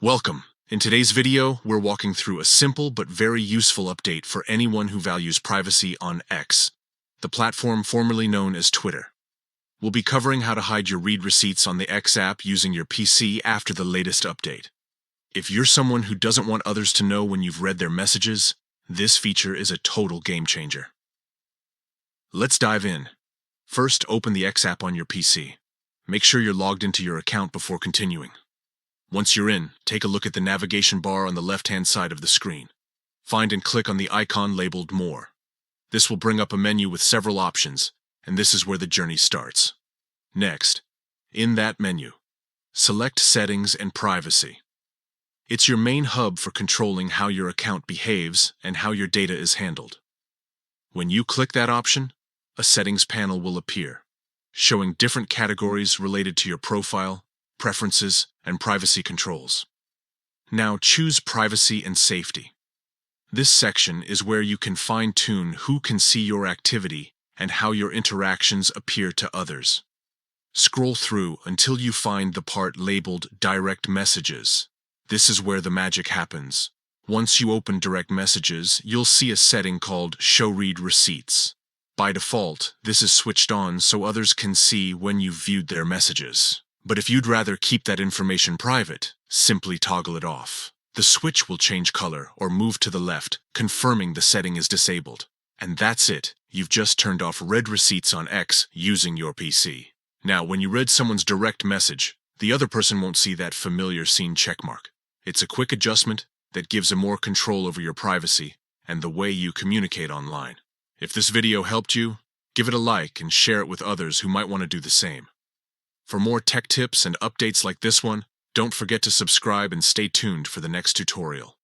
Welcome. In today's video, we're walking through a simple but very useful update for anyone who values privacy on X, the platform formerly known as Twitter. We'll be covering how to hide your read receipts on the X app using your PC after the latest update. If you're someone who doesn't want others to know when you've read their messages, this feature is a total game changer. Let's dive in. First, open the X app on your PC. Make sure you're logged into your account before continuing. Once you're in, take a look at the navigation bar on the left-hand side of the screen. Find and click on the icon labeled More. This will bring up a menu with several options, and this is where the journey starts. Next, in that menu, select Settings and Privacy. It's your main hub for controlling how your account behaves and how your data is handled. When you click that option, a settings panel will appear, showing different categories related to your profile, preferences, and privacy controls. Now choose Privacy and Safety. This section is where you can fine-tune who can see your activity and how your interactions appear to others. Scroll through until you find the part labeled Direct Messages. This is where the magic happens. Once you open Direct Messages, you'll see a setting called Show Read Receipts. By default, this is switched on so others can see when you've viewed their messages. But if you'd rather keep that information private, simply toggle it off. The switch will change color or move to the left, confirming the setting is disabled. And that's it. You've just turned off read receipts on X using your PC. Now, when you read someone's direct message, the other person won't see that familiar scene checkmark. It's a quick adjustment that gives a more control over your privacy and the way you communicate online. If this video helped you, give it a like and share it with others who might want to do the same. For more tech tips and updates like this one, don't forget to subscribe and stay tuned for the next tutorial.